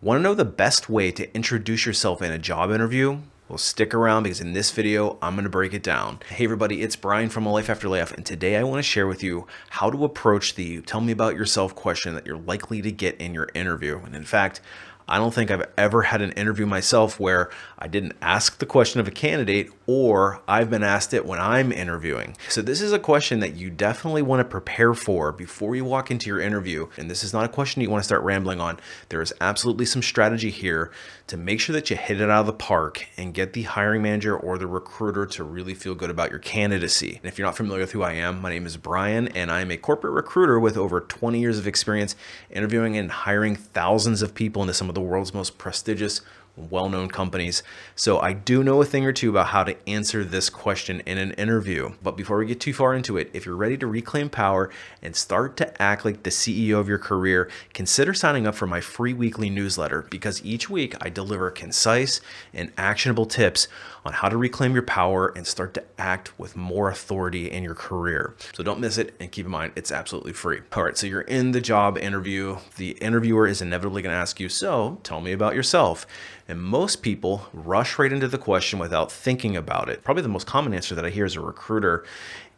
Want to know the best way to introduce yourself in a job interview? Well, stick around because in this video, I'm going to break it down. Hey everybody, it's Brian from A Life After Layoff, and today I want to share with you how to approach the tell me about yourself question that you're likely to get in your interview. And in fact, I don't think I've ever had an interview myself where I didn't ask the question of a candidate or I've been asked it when I'm interviewing. So this is a question that you definitely want to prepare for before you walk into your interview. And this is not a question you want to start rambling on. There is absolutely some strategy here to make sure that you hit it out of the park and get the hiring manager or the recruiter to really feel good about your candidacy. And if you're not familiar with who I am, my name is Brian and I'm a corporate recruiter with over 20 years of experience interviewing and hiring thousands of people into some of the world's most prestigious, well-known companies. So I do know a thing or two about how to answer this question in an interview. But before we get too far into it, if you're ready to reclaim power and start to act like the CEO of your career, consider signing up for my free weekly newsletter, because each week I deliver concise and actionable tips on how to reclaim your power and start to act with more authority in your career. So don't miss it, and keep in mind, it's absolutely free. All right, so you're in the job interview. The interviewer is inevitably going to ask you, so tell me about yourself. And most people rush right into the question without thinking about it. Probably the most common answer that I hear as a recruiter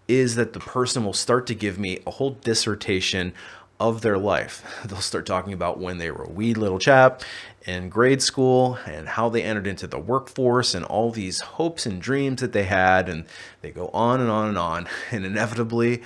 is that the person will start to give me a whole dissertation of their life. They'll start talking about when they were a wee little chap in grade school and how they entered into the workforce and all these hopes and dreams that they had. And they go on and on and on. And inevitably,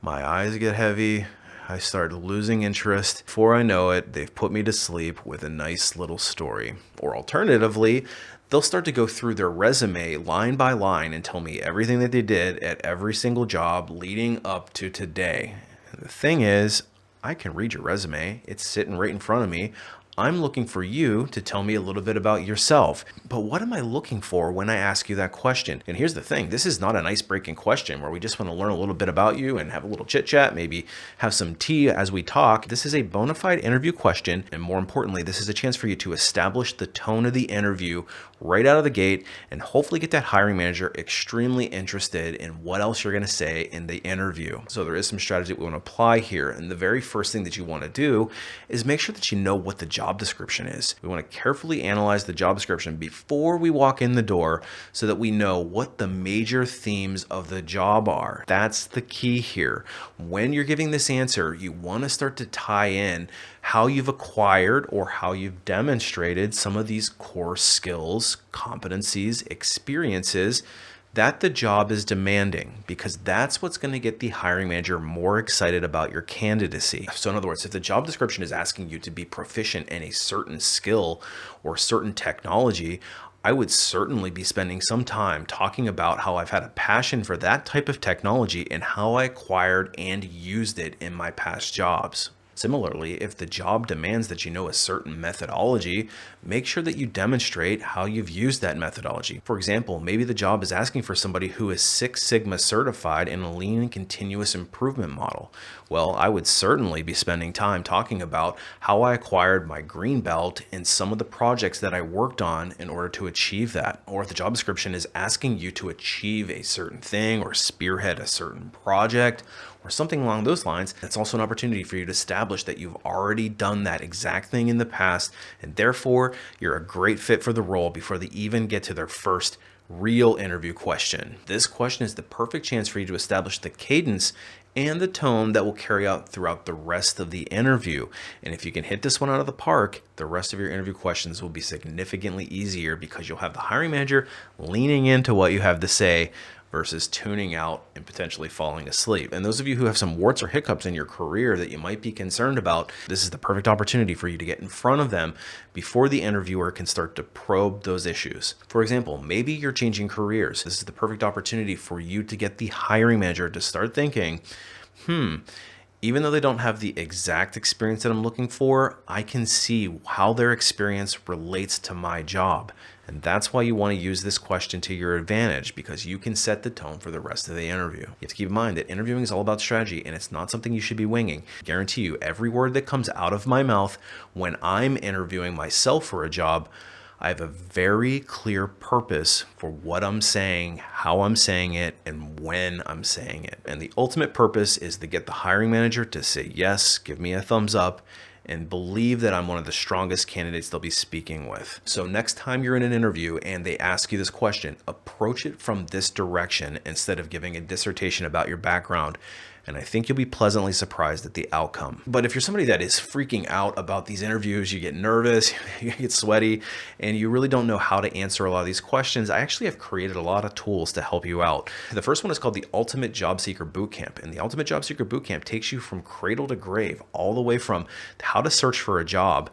my eyes get heavy. I start losing interest. Before I know it, they've put me to sleep with a nice little story. Or alternatively, they'll start to go through their resume line by line and tell me everything that they did at every single job leading up to today. And the thing is, I can read your resume. It's sitting right in front of me. I'm looking for you to tell me a little bit about yourself. But what am I looking for when I ask you that question? And here's the thing, this is not an ice-breaking question where we just want to learn a little bit about you and have a little chit chat, maybe have some tea as we talk. This is a bona fide interview question. And more importantly, this is a chance for you to establish the tone of the interview right out of the gate and hopefully get that hiring manager extremely interested in what else you're going to say in the interview. So there is some strategy that we want to apply here. And the very first thing that you want to do is make sure that you know what the job description is. We want to carefully analyze the job description before we walk in the door so that we know what the major themes of the job are. That's the key here. When you're giving this answer, you want to start to tie in how you've acquired or how you've demonstrated some of these core skills, competencies, experiences that the job is demanding, because that's what's going to get the hiring manager more excited about your candidacy. So in other words, if the job description is asking you to be proficient in a certain skill or certain technology, I would certainly be spending some time talking about how I've had a passion for that type of technology and how I acquired and used it in my past jobs. Similarly, if the job demands that you know a certain methodology, make sure that you demonstrate how you've used that methodology. For example, maybe the job is asking for somebody who is Six Sigma certified in a lean and continuous improvement model. Well, I would certainly be spending time talking about how I acquired my green belt in some of the projects that I worked on in order to achieve that. Or if the job description is asking you to achieve a certain thing or spearhead a certain project or something along those lines, that's also an opportunity for you to establish that you've already done that exact thing in the past, and therefore you're a great fit for the role before they even get to their first real interview question. This question is the perfect chance for you to establish the cadence and the tone that will carry out throughout the rest of the interview. And if you can hit this one out of the park, the rest of your interview questions will be significantly easier because you'll have the hiring manager leaning into what you have to say versus tuning out and potentially falling asleep. And those of you who have some warts or hiccups in your career that you might be concerned about, this is the perfect opportunity for you to get in front of them before the interviewer can start to probe those issues. For example, maybe you're changing careers. This is the perfect opportunity for you to get the hiring manager to start thinking, even though they don't have the exact experience that I'm looking for, I can see how their experience relates to my job. And that's why you want to use this question to your advantage, because you can set the tone for the rest of the interview. You have to keep in mind that interviewing is all about strategy, and it's not something you should be winging. I guarantee you, every word that comes out of my mouth when I'm interviewing myself for a job, I have a very clear purpose for what I'm saying, how I'm saying it, and when I'm saying it. And the ultimate purpose is to get the hiring manager to say, yes, give me a thumbs up, and believe that I'm one of the strongest candidates they'll be speaking with. So next time you're in an interview and they ask you this question, approach it from this direction instead of giving a dissertation about your background. And I think you'll be pleasantly surprised at the outcome. But if you're somebody that is freaking out about these interviews, you get nervous, you get sweaty, and you really don't know how to answer a lot of these questions, I actually have created a lot of tools to help you out. The first one is called the Ultimate Job Seeker Bootcamp. And the Ultimate Job Seeker Bootcamp takes you from cradle to grave, all the way from how to search for a job,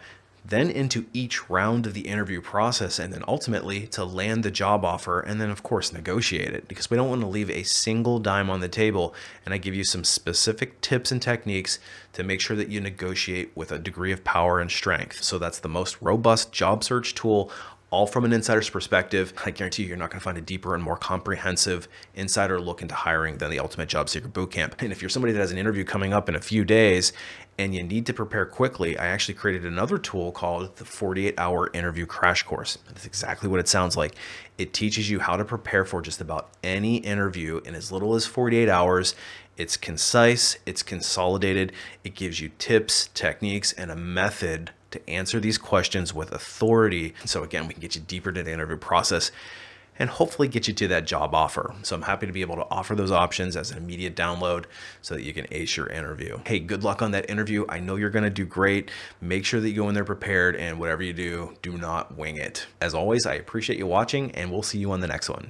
then into each round of the interview process, and then ultimately to land the job offer, and then of course negotiate it, because we don't want to leave a single dime on the table. And I give you some specific tips and techniques to make sure that you negotiate with a degree of power and strength. So that's the most robust job search tool, all from an insider's perspective. I guarantee you're not going to find a deeper and more comprehensive insider look into hiring than the Ultimate Job Seeker Bootcamp. And if you're somebody that has an interview coming up in a few days and you need to prepare quickly, I actually created another tool called the 48-hour interview crash course. That's exactly what it sounds like. It teaches you how to prepare for just about any interview in as little as 48 hours. It's concise, it's consolidated, it gives you tips, techniques, and a method to answer these questions with authority. So again, we can get you deeper into the interview process and hopefully get you to that job offer. So I'm happy to be able to offer those options as an immediate download so that you can ace your interview. Hey, good luck on that interview. I know you're gonna do great. Make sure that you go in there prepared, and whatever you do, do not wing it. As always, I appreciate you watching, and we'll see you on the next one.